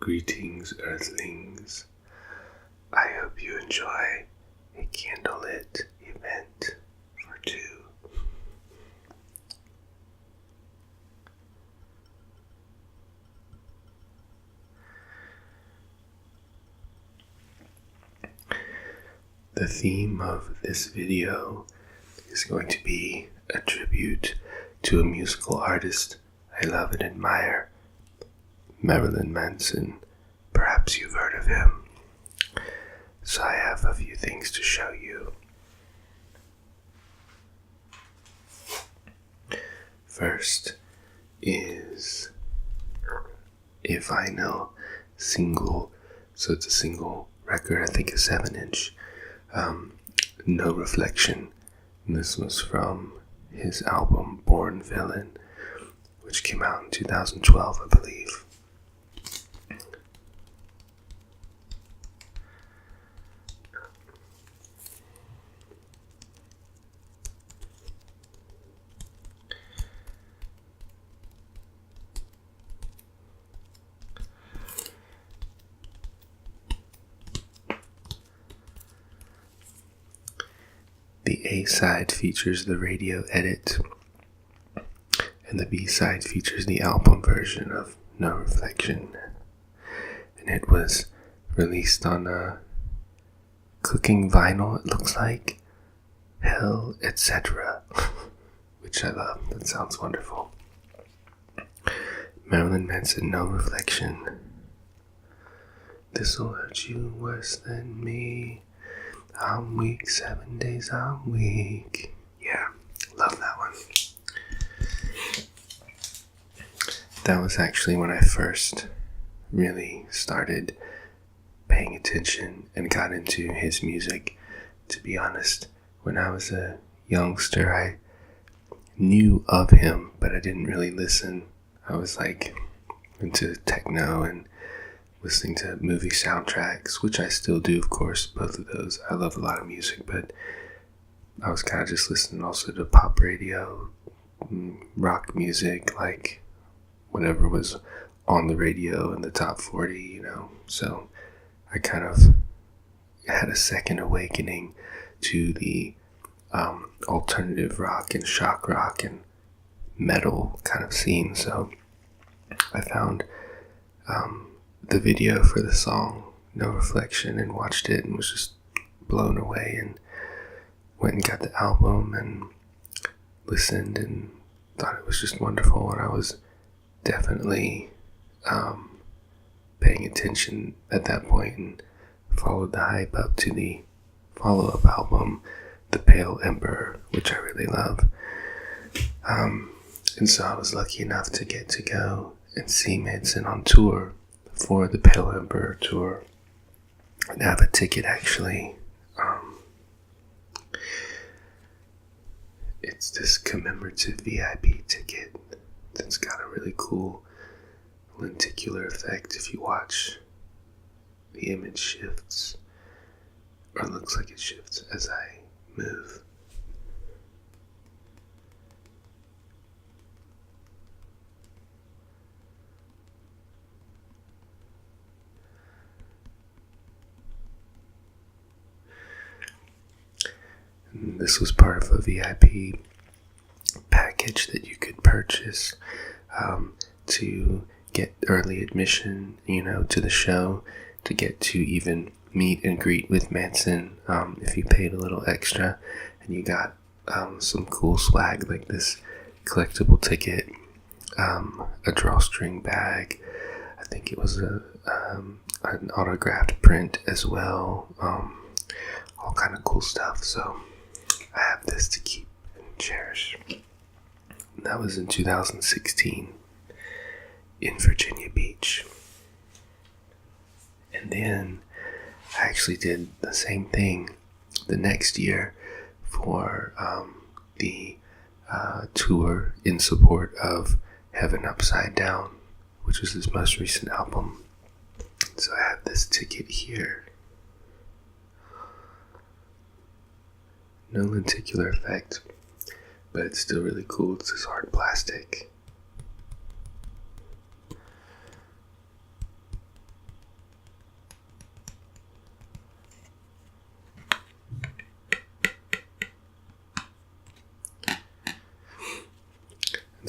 Greetings, Earthlings. I hope you enjoy a candlelit event for two. The theme of this video is going to be a tribute to a musical artist I love and admire, Marilyn Manson. Perhaps you've heard of him. So I have a few things to show you. First is a vinyl single. So it's a single record, I think a 7-inch. No Reflection. And this was from his album Born Villain, which came out in 2012, I believe. The A-side features the radio edit, and the B-side features the album version of No Reflection. And it was released on a cooking vinyl, it looks like, Hell, etc., which I love. That sounds wonderful. Marilyn Manson, No Reflection. This'll hurt you worse than me. I'm weak, 7 days I'm weak. Yeah, love that one. That was actually when I first really started paying attention and got into his music. To be honest, when I was a youngster, I knew of him, but I didn't really listen. I was like into techno and listening to movie soundtracks, which I still do, of course, both of those. I love a lot of music, but I was kind of just listening also to pop radio, rock music, like whatever was on the radio in the top 40, So I kind of had a second awakening to the alternative rock and shock rock and metal kind of scene. So I found the video for the song No Reflection and watched it and was just blown away, and went and got the album and listened and thought it was just wonderful. And I was definitely paying attention at that point and followed the hype up to the follow-up album, The Pale Emperor, which I really love. And so I was lucky enough to get to go and see Manson on tour for the Pale Emperor tour. And I have a ticket, actually. It's this commemorative VIP ticket that's got a really cool lenticular effect. If you watch, the image shifts, or it looks like it shifts as I move. This was part of a VIP package that you could purchase to get early admission, to the show, to get to even meet and greet with Manson if you paid a little extra, and you got some cool swag like this collectible ticket, a drawstring bag. I think it was an autographed print as well, all kind of cool stuff. So I have this to keep and cherish. That was in 2016 in Virginia Beach. And then I actually did the same thing the next year for the tour in support of Heaven Upside Down, which was his most recent album. So I have this ticket here. No lenticular effect, but it's still really cool. It's this hard plastic.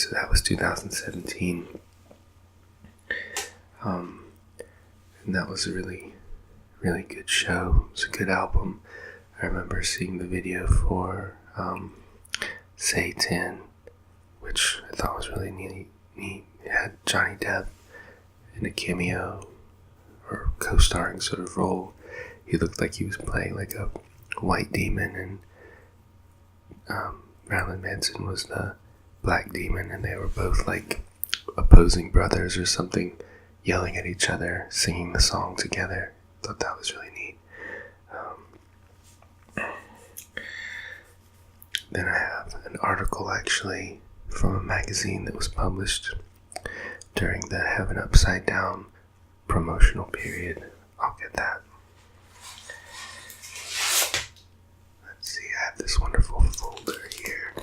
So that was 2017. And that was a really, really good show. It was a good album. I remember seeing the video for Say 10, which I thought was really neat. It had Johnny Depp in a cameo or co-starring sort of role. He looked like he was playing like a white demon, and Marilyn Manson was the black demon, and they were both like opposing brothers or something, yelling at each other, singing the song together. Thought that was really neat. Then I have an article actually from a magazine that was published during the Heaven Upside Down promotional period. I'll get that. Let's see, I have this wonderful folder here.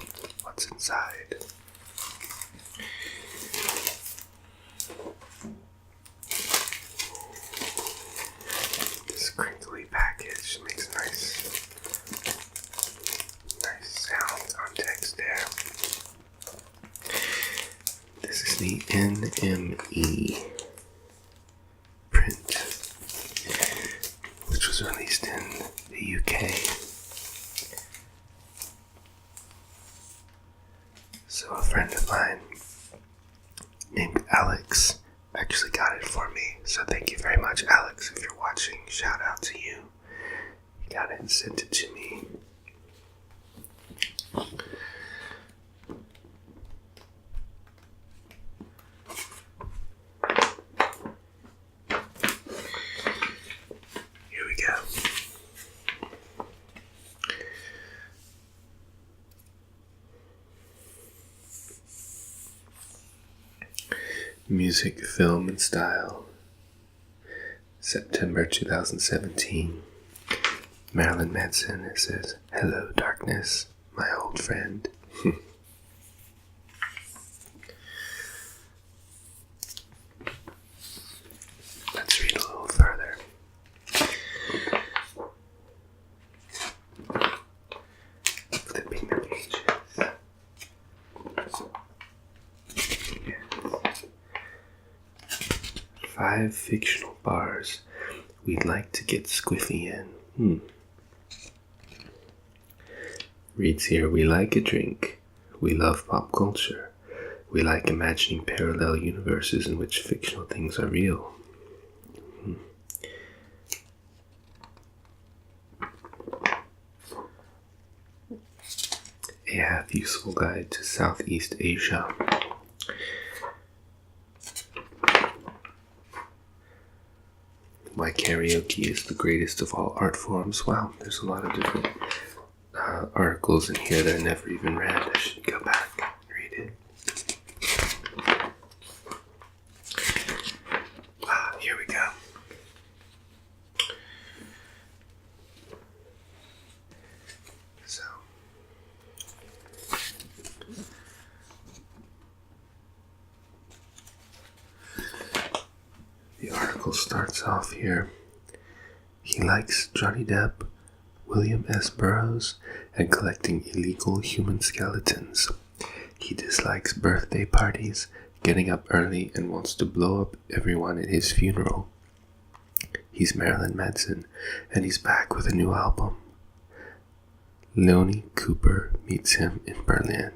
What's inside? This crinkly package makes nice sound on text there. This is the NME print, which was released in the UK. So a friend of mine named Alex actually got it for me. So thank you very much, Alex. If you're watching, shout out to you. You got it and sent it to me. Here we go. Music, Film, and Style, September 2017. Marilyn Manson. It says, "Hello, darkness, my old friend." Let's read a little further. Flipping the pages. Yes. 5 fictional bars we'd like to get squiffy in. Reads here, we like a drink. We love pop culture. We like imagining parallel universes in which fictional things are real. A half-useful guide to Southeast Asia. Why karaoke is the greatest of all art forms. Wow, there's a lot of different articles in here that I never even read. I should go back and read it. Here we go. So, the article starts off here. He likes Johnny Depp, William S. Burroughs, and collecting illegal human skeletons. He dislikes birthday parties, getting up early, and wants to blow up everyone at his funeral. He's Marilyn Manson, and he's back with a new album. Leonie Cooper meets him in Berlin.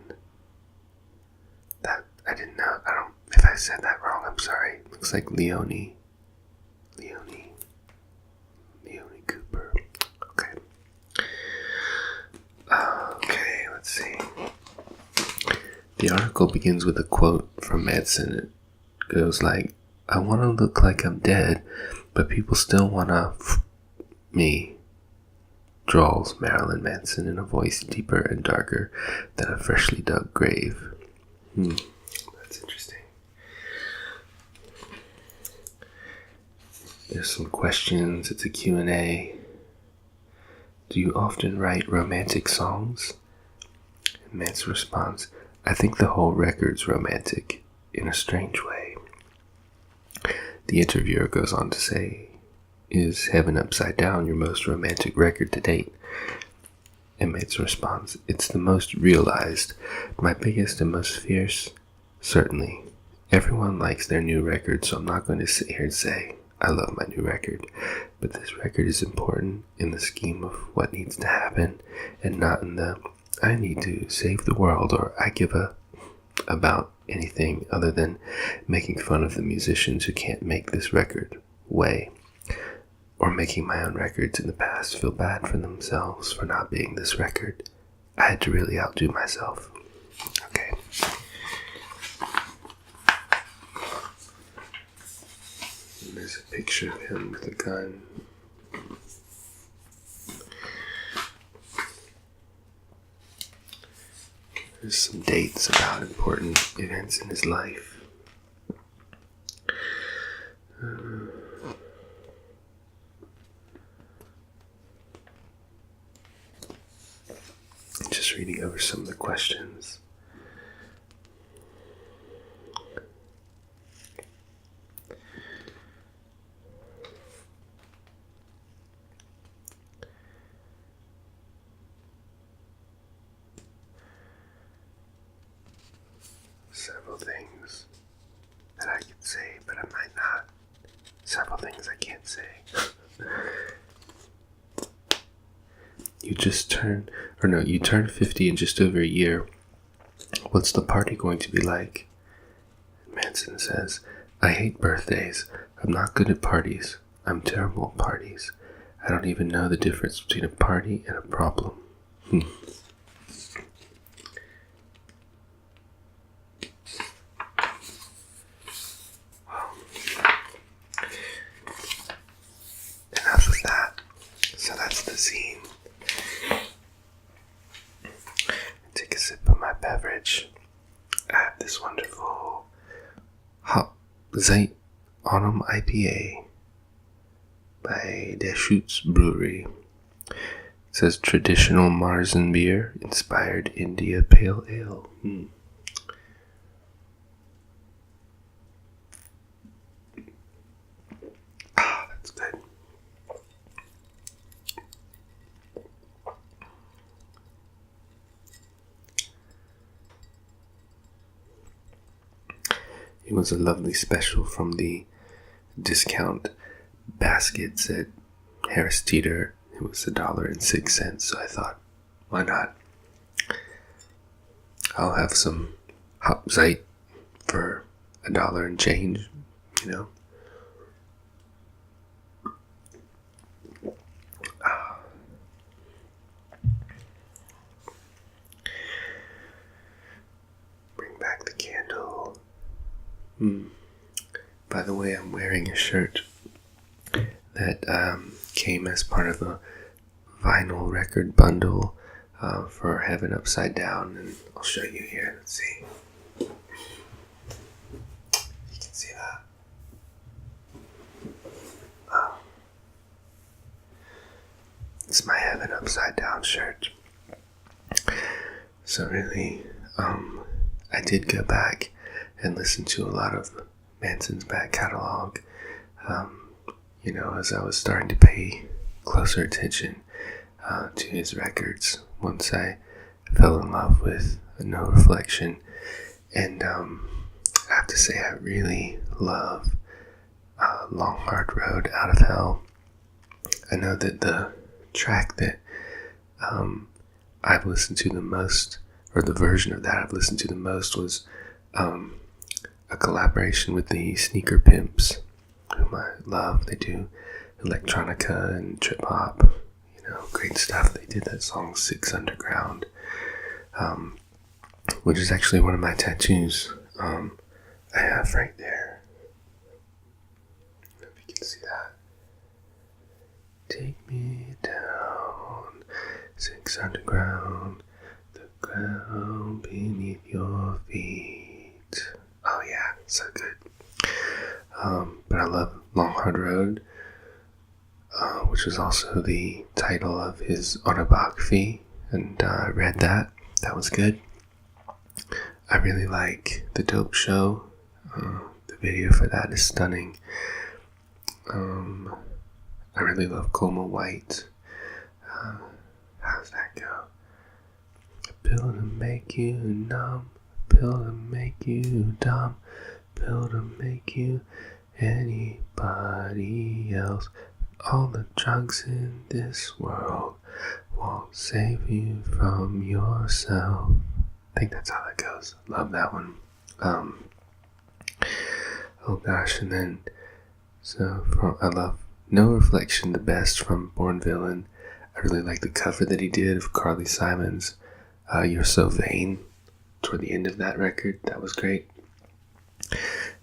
That, I didn't know. If I said that wrong, I'm sorry. Looks like Leonie Cooper. Okay, let's see. The article begins with a quote from Manson. It goes like, "I want to look like I'm dead, but people still want to me," drawls Marilyn Manson in a voice deeper and darker than a freshly dug grave. That's interesting. There's some questions. It's a Q&A. Do you often write romantic songs? And Manson responds, I think the whole record's romantic, in a strange way. The interviewer goes on to say, is Heaven Upside Down your most romantic record to date? And Manson responds, it's the most realized, my biggest and most fierce Certainly, everyone likes their new record, so I'm not going to sit here and say I love my new record. But this record is important in the scheme of what needs to happen, and not in the I need to save the world or I give a about anything other than making fun of the musicians who can't make this record way, or making my own records in the past feel bad for themselves for not being this record. I had to really outdo myself. Okay. And there's a picture of him with a gun. There's some dates about important events in his life. Just reading over some of the questions. Several things that I could say, but I might not. Several things I can't say. You turn 50 in just over a year. What's the party going to be like? Manson says, I hate birthdays. I'm not good at parties. I'm terrible at parties. I don't even know the difference between a party and a problem. Enough of that. So that's the scene. Take a sip of my beverage. I have this wonderful Hop Zeit Autumn IPA by Deschutes Brewery. It says traditional Marzen beer inspired India Pale Ale. That's good. It was a lovely special from the discount baskets at Harris Teeter. It was $1.06, so I thought, why not? I'll have some Hop Zeit for $1 and change, you know. Bring back the candle. By the way, I'm wearing a shirt that came as part of a vinyl record bundle for Heaven Upside Down, and I'll show you here. Let's see. You can see that. It's my Heaven Upside Down shirt. So really, I did go back and listen to a lot of Manson's back catalog, as I was starting to pay closer attention to his records once I fell in love with No Reflection. And I have to say, I really love Long Hard Road Out of Hell. I know that the track that I've listened to the most, or the version of that I've listened to the most, was a collaboration with the Sneaker Pimps, whom I love. They do electronica and trip hop, great stuff. They did that song 6 Underground, which is actually one of my tattoos I have right there. I don't know if you can see that. Take me down, 6 Underground, the ground beneath your feet. Oh yeah, so good. But I love Long Hard Road, which was also the title of his autobiography, and I read that. That was good. I really like The Dope Show. The video for that is stunning. I really love Coma White. How's that go? A pill to make you numb, a pill to make you dumb, pill to make you anybody else. All the drugs in this world won't save you from yourself. I think that's how that goes. Love that one. Oh gosh, and then I love No Reflection the best from Born Villain. I really like the cover that he did of Carly Simon's You're So Vain toward the end of that record. That was great.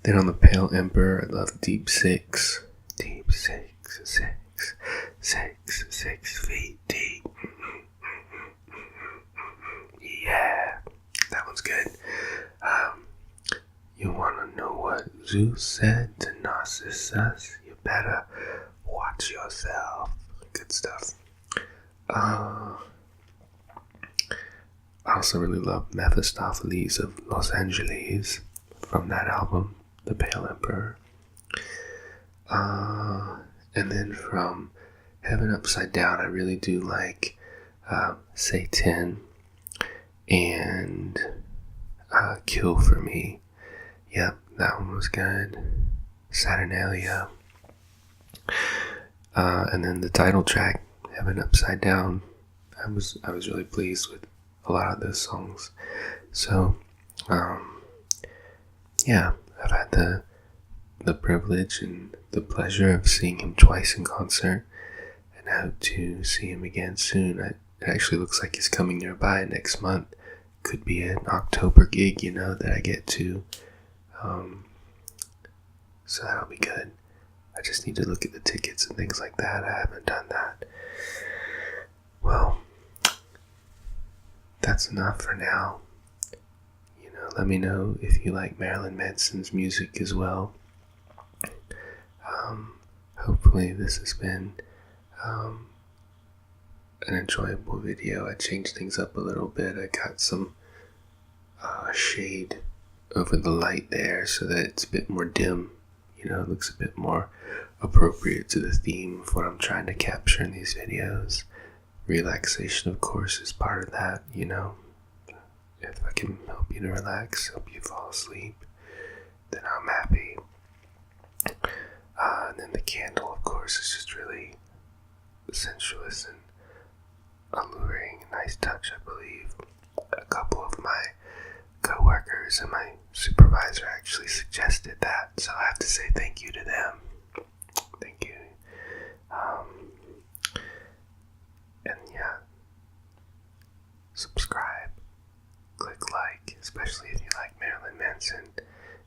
Then on the Pale Emperor, I love Deep Six. Deep Six, 6 feet deep. Yeah, that one's good. You wanna know what Zeus said to Narcissus? You better watch yourself. Good stuff. I also really love Mephistopheles of Los Angeles from that album, The Pale Emperor. And then from Heaven Upside Down, I really do like Satan and Kill For Me. Yep, that one was good. Saturnalia. And then the title track, Heaven Upside Down, I was really pleased with a lot of those songs. So, yeah, I've had the privilege and the pleasure of seeing him twice in concert, and I hope to see him again soon. It actually looks like he's coming nearby next month. Could be an October gig, that I get to. So that'll be good. I just need to look at the tickets and things like that. I haven't done that. Well, that's enough for now. Let me know if you like Marilyn Manson's music as well. Hopefully this has been an enjoyable video. I changed things up a little bit. I got some shade over the light there so that it's a bit more dim. It looks a bit more appropriate to the theme of what I'm trying to capture in these videos. Relaxation, of course, is part of that, If I can help you to relax, help you fall asleep, then I'm happy. And then the candle, of course, is just really sensuous and alluring. A nice touch, I believe. A couple of my co-workers and my supervisor actually suggested that, so I have to say thank you to them. Thank you. And yeah, subscribe, click like, especially if you like Marilyn Manson.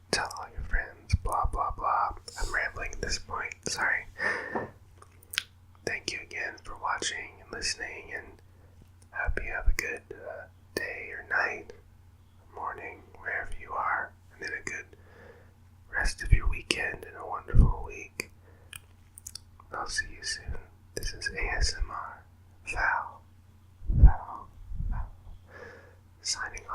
Tell all your friends, blah blah blah. I'm rambling at this point, sorry. Thank you again for watching and listening, and I hope you have a good day or night, morning, wherever you are, and then a good rest of your weekend and a wonderful week. I'll see you soon. This is ASMR. Foul. Signing off.